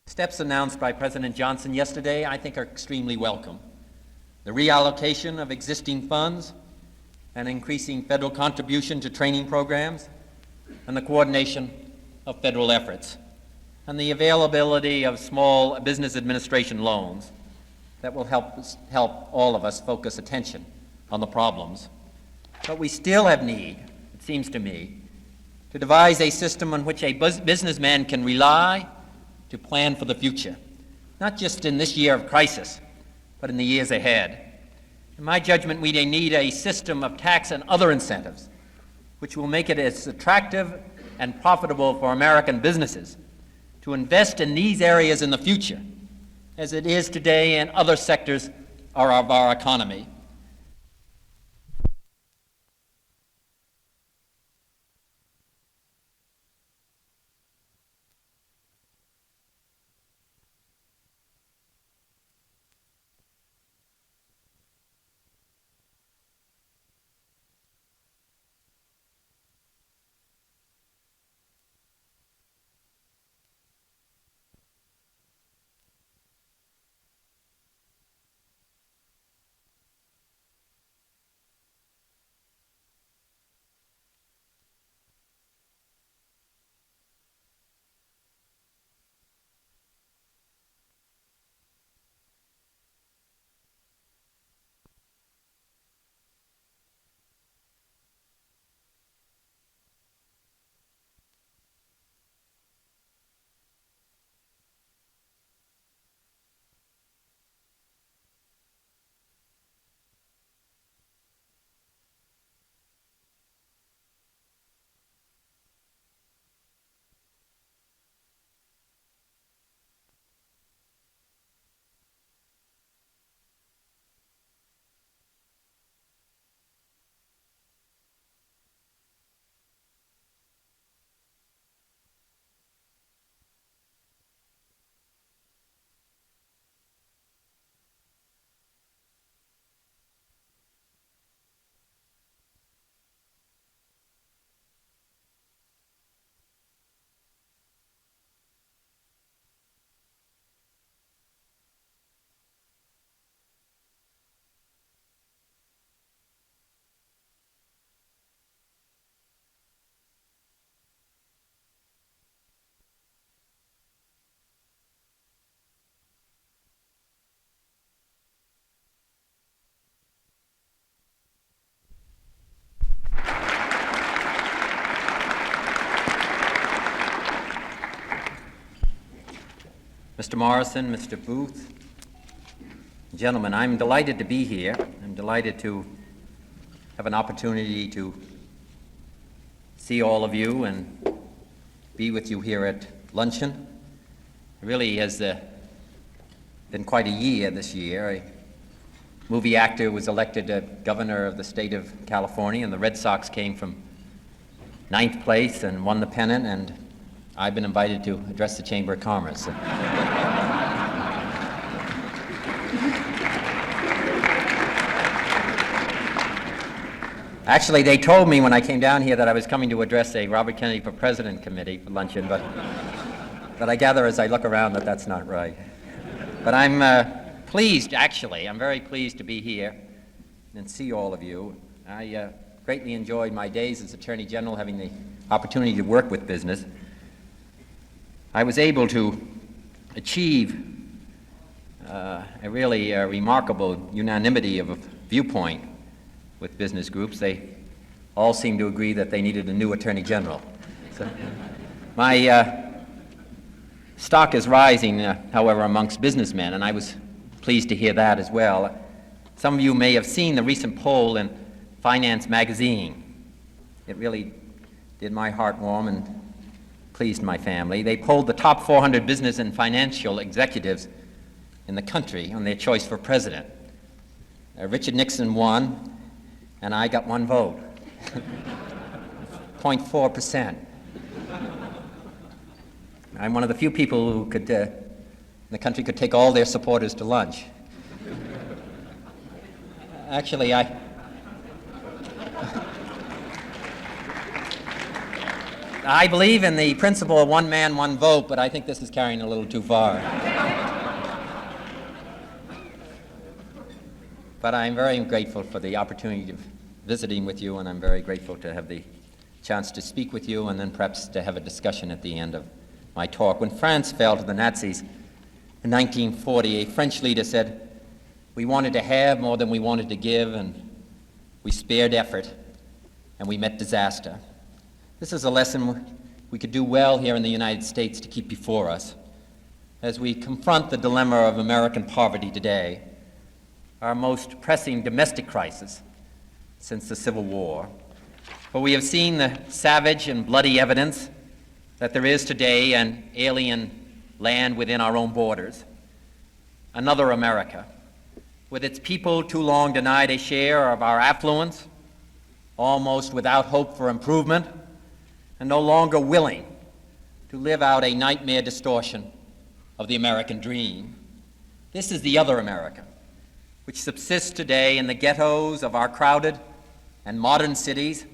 Steps announced by President Johnson yesterday, I think, are extremely welcome. The reallocation of existing funds, an increasing federal contribution to training programs, and the coordination of federal efforts, and the availability of small business administration loans that will help all of us focus attention on the problems. But we still have need, it seems to me, to devise a system on which a businessman can rely to plan for the future, not just in this year of crisis, but in the years ahead. In my judgment, we need a system of tax and other incentives which will make it as attractive and profitable for American businesses to invest in these areas in the future as it is today in other sectors of our economy. Mr. Morrison, Mr. Booth, gentlemen, I'm delighted to be here. I'm delighted to have an opportunity to see all of you and be with you here at Luncheon. It really has been quite a year this year. A movie actor was elected governor of the state of California, and the Red Sox came from 9th place and won the pennant, and I've been invited to address the Chamber of Commerce. Actually, they told me when I came down here that I was coming to address a Robert Kennedy for President committee for luncheon, but I gather as I look around that that's not right. But I'm pleased, actually. I'm very pleased to be here and see all of you. I greatly enjoyed my days as Attorney General, having the opportunity to work with business. I was able to achieve a really remarkable unanimity of a viewpoint with business groups. They all seemed to agree that they needed a new Attorney General. So my stock is rising, however, amongst businessmen, and I was pleased to hear that as well. Some of you may have seen the recent poll in Finance magazine. It really did my heart warm and pleased my family. They polled the top 400 business and financial executives in the country on their choice for president. Richard Nixon won, and I got one vote, 0.4%. I'm one of the few people who could, in the country, could take all their supporters to lunch. Actually, I believe in the principle of one man, one vote, but I think this is carrying a little too far. But I'm very grateful for the opportunity of visiting with you, and I'm very grateful to have the chance to speak with you and then perhaps to have a discussion at the end of my talk. When France fell to the Nazis in 1940, a French leader said, "We wanted to have more than we wanted to give, and we spared effort, and we met disaster." This is a lesson we could do well here in the United States to keep before us as we confront the dilemma of American poverty today, our most pressing domestic crisis since the Civil War. For we have seen the savage and bloody evidence that there is today an alien land within our own borders, another America, with its people too long denied a share of our affluence, almost without hope for improvement, and no longer willing to live out a nightmare distortion of the American dream. This is the other America, which subsists today in the ghettos of our crowded and modern cities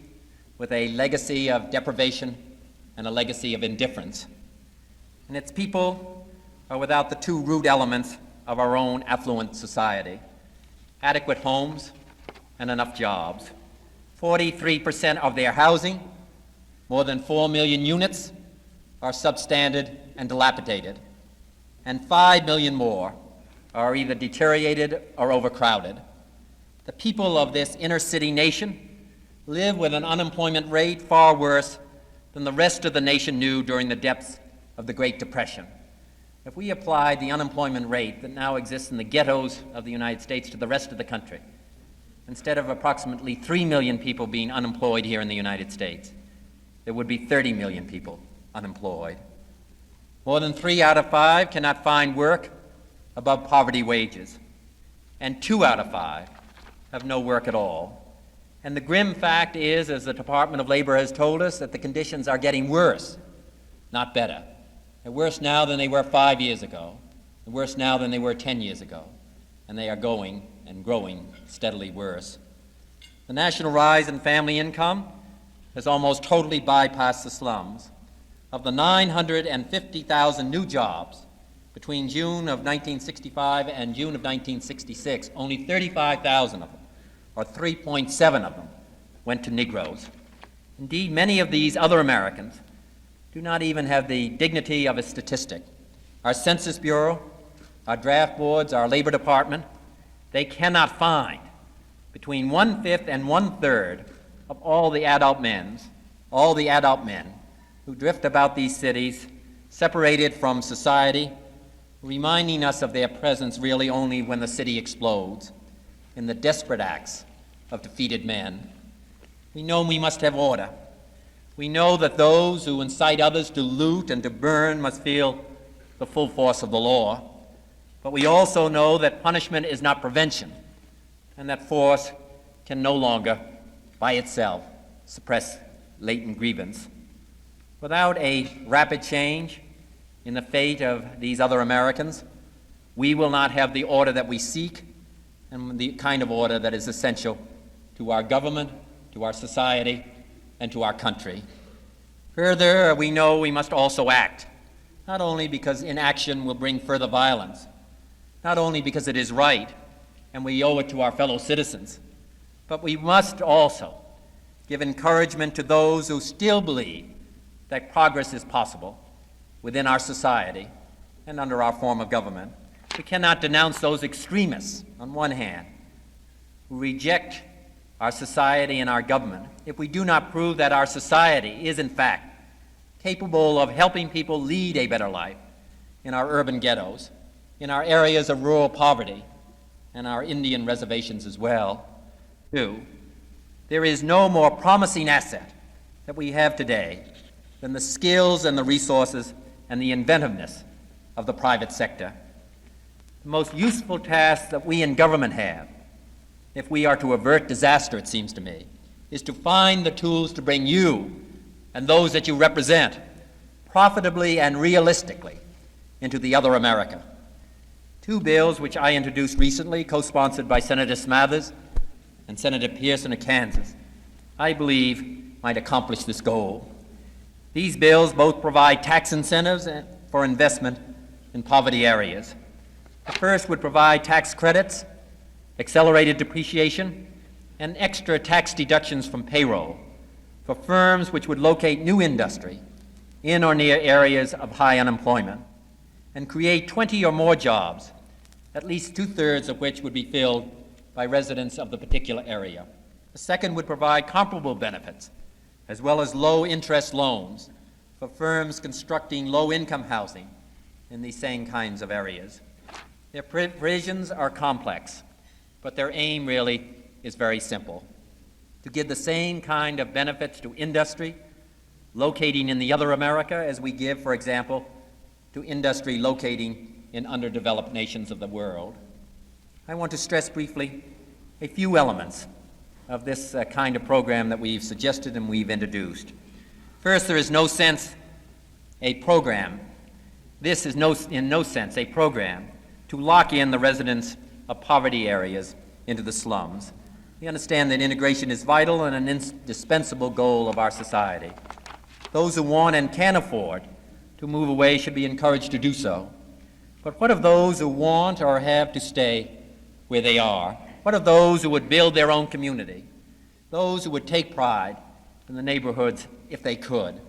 with a legacy of deprivation and a legacy of indifference. And its people are without the two root elements of our own affluent society: adequate homes and enough jobs. 43% of their housing, more than 4 million units, are substandard and dilapidated, and 5 million more are either deteriorated or overcrowded. The people of this inner city nation live with an unemployment rate far worse than the rest of the nation knew during the depths of the Great Depression. If we applied the unemployment rate that now exists in the ghettos of the United States to the rest of the country, instead of approximately 3 million people being unemployed here in the United States, there would be 30 million people unemployed. More than 3 out of 5 cannot find work above poverty wages, and 2 out of 5 have no work at all. And the grim fact is, as the Department of Labor has told us, that the conditions are getting worse, not better. They're worse now than they were 5 years ago. They're worse now than they were 10 years ago. And they are going and growing steadily worse. The national rise in family income has almost totally bypassed the slums. Of the 950,000 new jobs between June of 1965 and June of 1966, only 35,000 of them, or 3.7 of them, went to Negroes. Indeed, many of these other Americans do not even have the dignity of a statistic. Our Census Bureau, our draft boards, our Labor Department, they cannot find between 1/5 and 1/3 of all the adult men who drift about these cities, separated from society, reminding us of their presence really only when the city explodes, in the desperate acts of defeated men. We know we must have order. We know that those who incite others to loot and to burn must feel the full force of the law. But we also know that punishment is not prevention, and that force can no longer, by itself, suppress latent grievance. Without a rapid change in the fate of these other Americans, we will not have the order that we seek and the kind of order that is essential to our government, to our society, and to our country. Further, we know we must also act, not only because inaction will bring further violence, not only because it is right and we owe it to our fellow citizens, but we must also give encouragement to those who still believe that progress is possible within our society and under our form of government. We cannot denounce those extremists, on one hand, who reject our society and our government if we do not prove that our society is, in fact, capable of helping people lead a better life in our urban ghettos, in our areas of rural poverty, and our Indian reservations as well. Two, there is no more promising asset that we have today than the skills and the resources and the inventiveness of the private sector. The most useful task that we in government have, if we are to avert disaster, it seems to me, is to find the tools to bring you and those that you represent profitably and realistically into the other America. 2 bills which I introduced recently, co-sponsored by Senator Smathers and Senator Pearson of Kansas, I believe might accomplish this goal. These bills both provide tax incentives for investment in poverty areas. The first would provide tax credits, accelerated depreciation, and extra tax deductions from payroll for firms which would locate new industry in or near areas of high unemployment and create 20 or more jobs, at least two-thirds of which would be filled by residents of the particular area. The second would provide comparable benefits, as well as low-interest loans for firms constructing low-income housing in these same kinds of areas. Their provisions are complex, but their aim really is very simple: to give the same kind of benefits to industry locating in the other America as we give, for example, to industry locating in underdeveloped nations of the world. I want to stress briefly a few elements of this kind of program that we've suggested and we've introduced. First, there is no sense a program. This is in no sense a program to lock in the residents of poverty areas into the slums. We understand that integration is vital and an indispensable goal of our society. Those who want and can afford to move away should be encouraged to do so. But what of those who want or have to stay where they are? What of those who would build their own community? Those who would take pride in the neighborhoods if they could?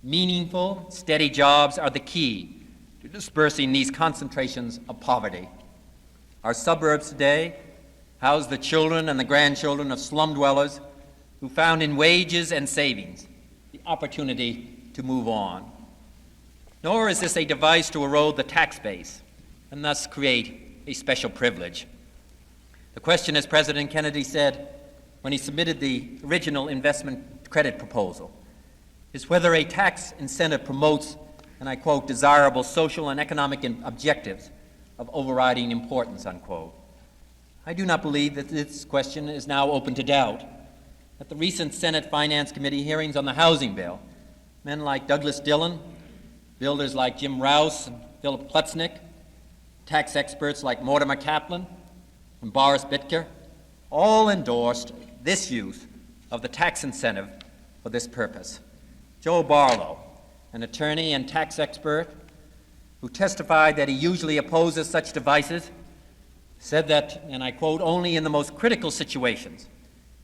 Meaningful, steady jobs are the key to dispersing these concentrations of poverty. Our suburbs today house the children and the grandchildren of slum dwellers who found in wages and savings the opportunity to move on. Nor is this a device to erode the tax base and thus create a special privilege. The question, as President Kennedy said when he submitted the original investment credit proposal, is whether a tax incentive promotes, and I quote, desirable social and economic objectives of overriding importance, unquote. I do not believe that this question is now open to doubt. At the recent Senate Finance Committee hearings on the housing bill, men like Douglas Dillon, builders like Jim Rouse and Philip Klutznick, tax experts like Mortimer Kaplan and Boris Bitker, all endorsed this use of the tax incentive for this purpose. Joe Barlow, an attorney and tax expert who testified that he usually opposes such devices, said that, and I quote, only in the most critical situations,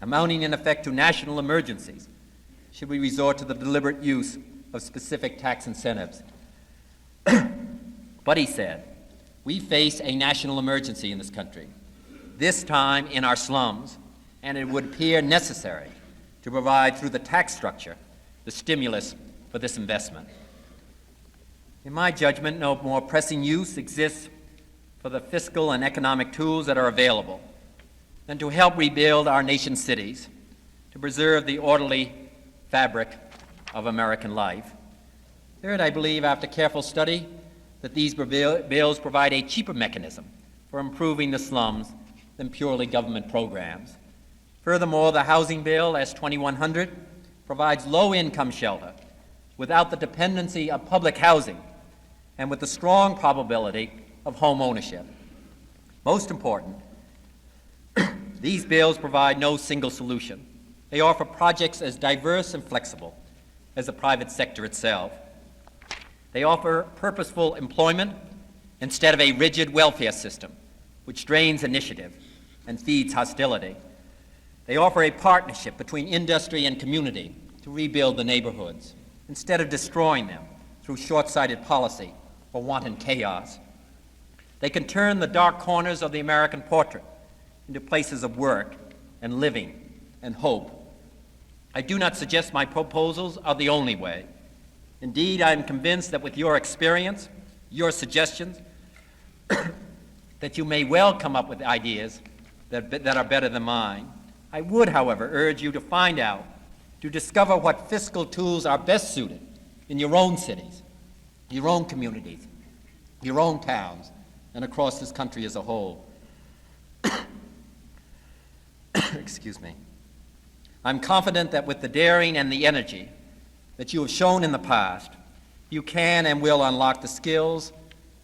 amounting in effect to national emergencies, should we resort to the deliberate use of specific tax incentives. But he said, we face a national emergency in this country, this time in our slums, and it would appear necessary to provide through the tax structure the stimulus for this investment. In my judgment, no more pressing use exists for the fiscal and economic tools that are available than to help rebuild our nation's cities, to preserve the orderly fabric of American life. Third, I believe, after careful study, that these bills provide a cheaper mechanism for improving the slums than purely government programs. Furthermore, the housing bill, S-2100, provides low-income shelter without the dependency of public housing and with the strong probability of home ownership. Most important, these bills provide no single solution. They offer projects as diverse and flexible as the private sector itself. They offer purposeful employment instead of a rigid welfare system, which drains initiative and feeds hostility. They offer a partnership between industry and community to rebuild the neighborhoods, instead of destroying them through short-sighted policy or wanton chaos. They can turn the dark corners of the American portrait into places of work and living and hope. I do not suggest my proposals are the only way. Indeed, I am convinced that with your experience, your suggestions, that you may well come up with ideas that are better than mine. I would, however, urge you to find out, to discover what fiscal tools are best suited in your own cities, your own communities, your own towns, and across this country as a whole. Excuse me. I'm confident that with the daring and the energy that you have shown in the past, you can and will unlock the skills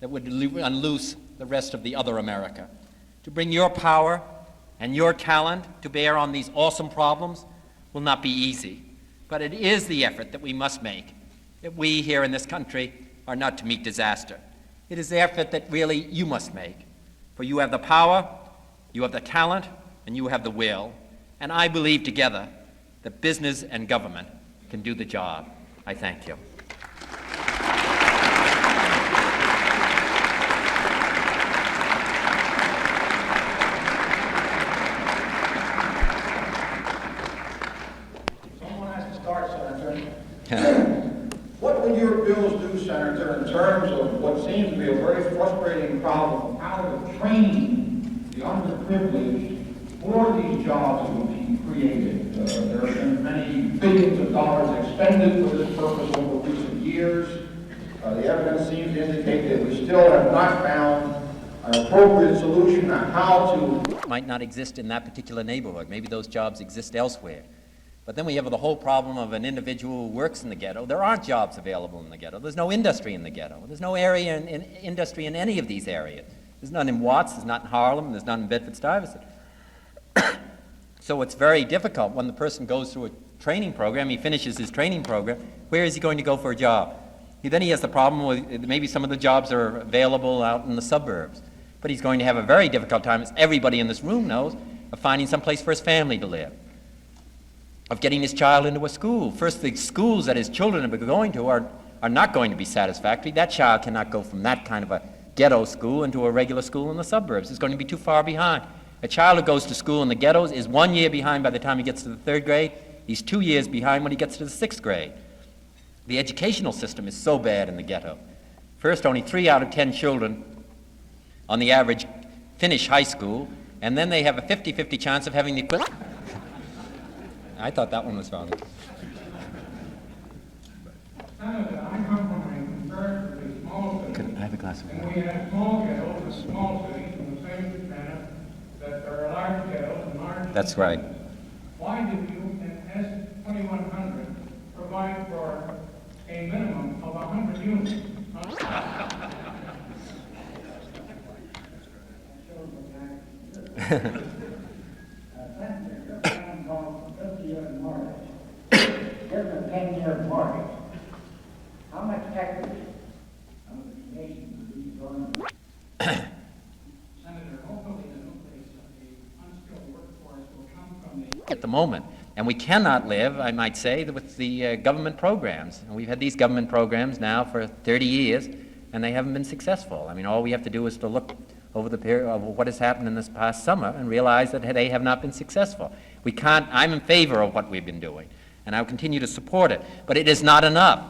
that would unloose the rest of the other America. To bring your power and your talent to bear on these awesome problems will not be easy, but it is the effort that we must make that we here in this country are not to meet disaster. It is the effort that really you must make. For you have the power, you have the talent, and you have the will. And I believe together that business and government can do the job. I thank you. Someone has to start, Senator. What will your bills do, Senator, in terms of what seems to be a very frustrating problem, how to train the underprivileged for these jobs that will be created? There have been many billions of dollars expended for this purpose over recent years. The evidence seems to indicate that we still have not found an appropriate solution on how to... Might not exist in that particular neighborhood. Maybe those jobs exist elsewhere. But then we have the whole problem of an individual who works in the ghetto. There aren't jobs available in the ghetto. There's no industry in the ghetto. There's no area in industry in any of these areas. There's none in Watts, there's none in Harlem, there's none in Bedford-Stuyvesant. So it's very difficult when the person goes through a training program, he finishes his training program, where is he going to go for a job? Then he has the problem with maybe some of the jobs are available out in the suburbs. But he's going to have a very difficult time, as everybody in this room knows, of finding some place for his family to live, of getting his child into a school. First, the schools that his children are going to are not going to be satisfactory. That child cannot go from that kind of a ghetto school into a regular school in the suburbs. It's going to be too far behind. A child who goes to school in the ghettos is 1 year behind by the time he gets to the 3rd grade. He's 2 years behind when he gets to the 6th grade. The educational system is so bad in the ghetto. First, only 3 out of 10 children, on the average, finish high school, and then they have a 50-50 chance of having the equivalent. I thought that one was wrong. Senator, I come from a comparatively small city. Could I have a glass of And water? we have small ghettos and small cities in the same manner that there are large ghettos and large... That's right. Why did you, in S2100, provide for a minimum of 100 units? Given a 10-year mortgage, how much equity of the nation would be going to... Senator, hopefully the nucleus of the unskilled workforce will come from the... At the moment. And we cannot live, I might say, with the government programs. And we've had these government programs now for 30 years, and they haven't been successful. I mean, all we have to do is to look over the period of what has happened in this past summer and realize that they have not been successful. We can't, I'm in favor of what we've been doing, and I'll continue to support it. But it is not enough,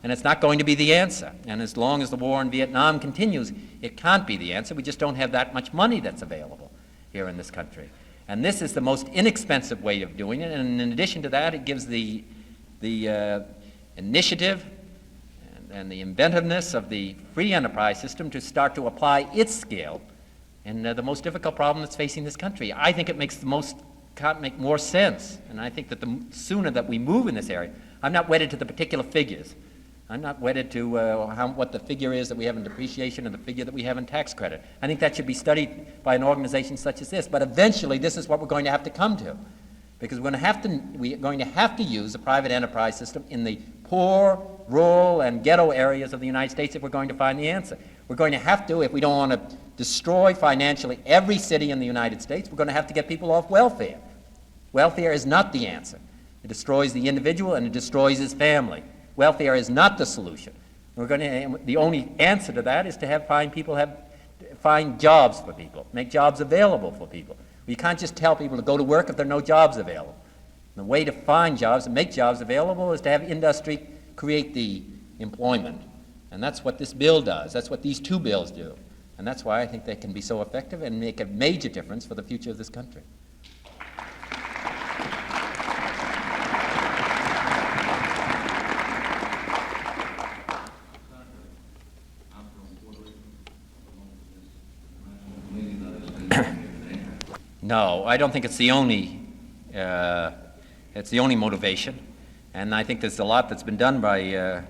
and it's not going to be the answer. And as long as the war in Vietnam continues, it can't be the answer. We just don't have that much money that's available here in this country. And this is the most inexpensive way of doing it, and in addition to that, it gives the initiative and the inventiveness of the free enterprise system to start to apply its skill in the most difficult problem that's facing this country. I think it makes make more sense, and I think that the sooner that we move in this area, I'm not wedded to the particular figures. I'm not wedded to what the figure is that we have in depreciation and the figure that we have in tax credit. I think that should be studied by an organization such as this, but eventually this is what we're going to have to come to, because we're going to have to use the private enterprise system in the poor, rural, and ghetto areas of the United States if we're going to find the answer. We're going to have to, if we don't want to destroy financially every city in the United States, we're going to have to get people off welfare. Welfare is not the answer. It destroys the individual and it destroys his family. Welfare is not the solution. The only answer to that is to find jobs for people, make jobs available for people. You can't just tell people to go to work if there are no jobs available. The way to find jobs and make jobs available is to have industry create the employment. And that's what this bill does. That's what these two bills do. And that's why I think they can be so effective and make a major difference for the future of this country. No, I don't think it's the only motivation, and I think there's a lot that's been done by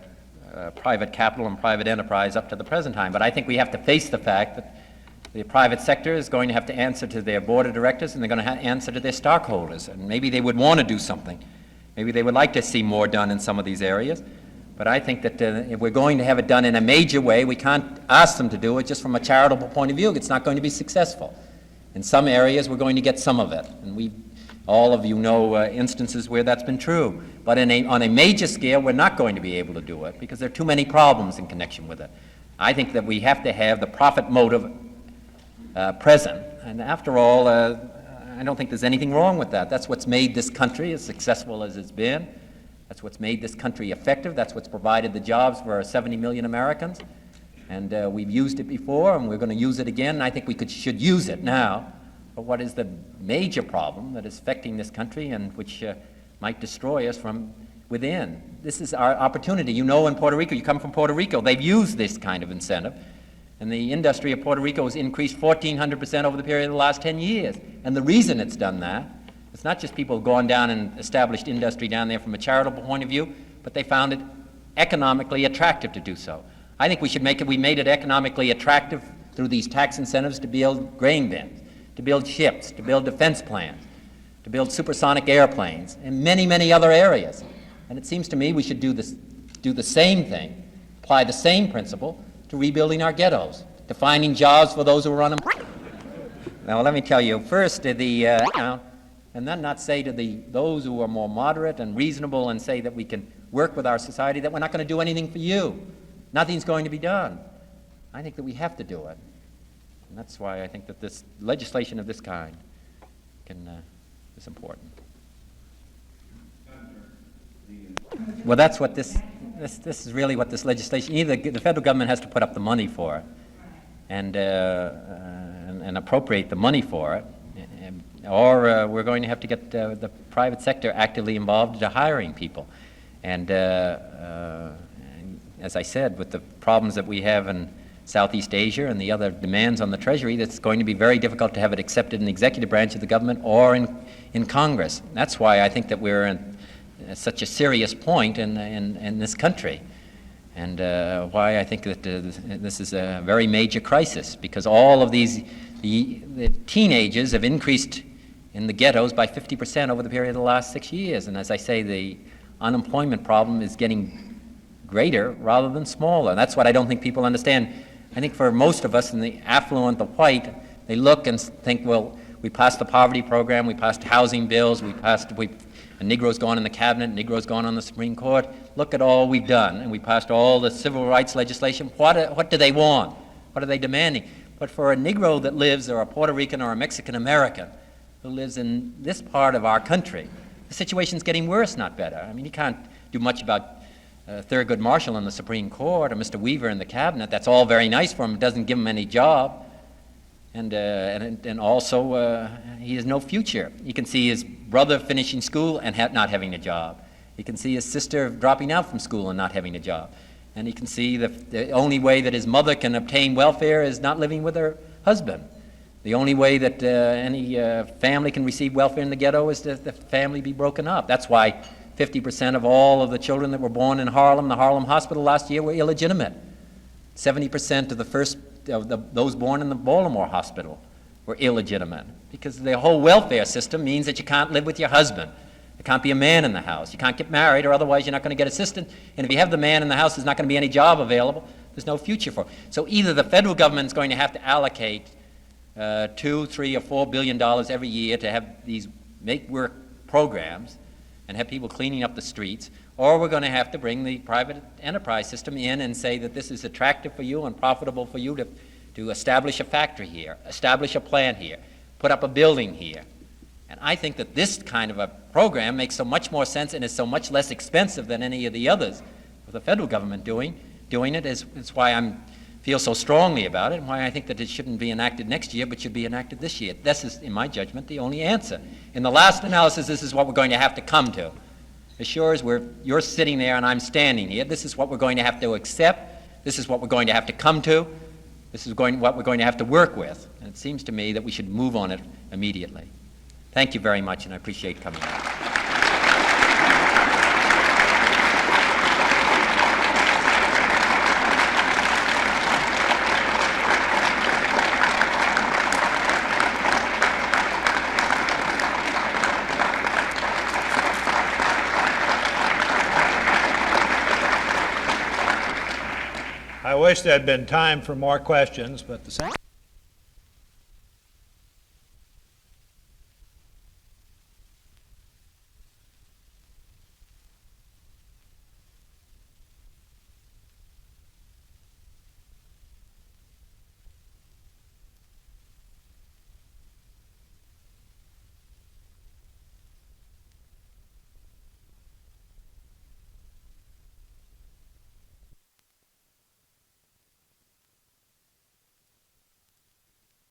private capital and private enterprise up to the present time. But I think we have to face the fact that the private sector is going to have to answer to their board of directors, and they're going to answer to their stockholders. And maybe they would want to do something. Maybe they would like to see more done in some of these areas. But I think that if we're going to have it done in a major way, we can't ask them to do it just from a charitable point of view. It's not going to be successful. In some areas, we're going to get some of it, and all of you know instances where that's been true. But on a major scale, we're not going to be able to do it because there are too many problems in connection with it. I think that we have to have the profit motive present. And after all, I don't think there's anything wrong with that. That's what's made this country as successful as it's been. That's what's made this country effective. That's what's provided the jobs for 70 million Americans. And we've used it before, and we're going to use it again. And I think we should use it now for what is the major problem that is affecting this country and which might destroy us from within. This is our opportunity. You know, in Puerto Rico, you come from Puerto Rico, they've used this kind of incentive. And the industry of Puerto Rico has increased 1,400% over the period of the last 10 years. And the reason it's done that, it's not just people going down and established industry down there from a charitable point of view, but they found it economically attractive to do so. I think we made it economically attractive through these tax incentives to build grain bins, to build ships, to build defense plants, to build supersonic airplanes, and many, many other areas. And it seems to me we should do the same thing, apply the same principle to rebuilding our ghettos, to finding jobs for those who are unemployed. Now, let me tell you, first, and then not say to those who are more moderate and reasonable and say that we can work with our society, that we're not going to do anything for you. Nothing's going to be done. I think that we have to do it. And that's why I think that this legislation of this kind is important. Well, that's what this is really what this legislation, either the federal government has to put up the money for it and appropriate the money for it, or we're going to have to get the private sector actively involved to hiring people. And as I said, with the problems that we have in Southeast Asia and the other demands on the Treasury, that's going to be very difficult to have it accepted in the executive branch of the government or in Congress. That's why I think that we're in such a serious point in this country, and why I think that this is a very major crisis, because all of the teenagers have increased in the ghettos by 50% over the period of the last 6 years. And as I say, the unemployment problem is getting greater rather than smaller. That's what I don't think people understand. I think for most of us in the affluent, the white, they look and think, well, we passed the poverty program, we passed housing bills, a Negro's gone in the cabinet, Negro's gone on the Supreme Court. Look at all we've done, and we passed all the civil rights legislation. What do they want? What are they demanding? But for a Negro that lives, or a Puerto Rican or a Mexican American who lives in this part of our country, the situation's getting worse, not better. I mean, you can't do much about Thurgood Marshall in the Supreme Court or Mr. Weaver in the cabinet. That's all very nice for him. It doesn't give him any job. And also, he has no future. You can see his brother finishing school and not having a job. You can see his sister dropping out from school and not having a job. And you can see the only way that his mother can obtain welfare is not living with her husband. The only way that any family can receive welfare in the ghetto is that the family be broken up. That's why 50% of all of the children that were born in Harlem, the Harlem Hospital last year, were illegitimate. 70% of those born in the Baltimore Hospital were illegitimate, because the whole welfare system means that you can't live with your husband. There can't be a man in the house. You can't get married, or otherwise you're not going to get assistance. And if you have the man in the house, there's not going to be any job available. There's no future for it. So either the federal government is going to have to allocate $2, $3, or $4 billion every year to have these make-work programs and have people cleaning up the streets, or we're going to have to bring the private enterprise system in and say that this is attractive for you and profitable for you to establish a factory here, establish a plant here, put up a building here. And I think that this kind of a program makes so much more sense and is so much less expensive than any of the others with the federal government doing it. Is why I feel so strongly about it, and why I think that it shouldn't be enacted next year but should be enacted this year. This is, in my judgment, the only answer. In the last analysis, this is what we're going to have to come to. As sure as you're sitting there and I'm standing here, this is what we're going to have to accept. This is what we're going to have to come to. This is what we're going to have to work with. And it seems to me that we should move on it immediately. Thank you very much, and I appreciate coming. I wish there had been time for more questions, but the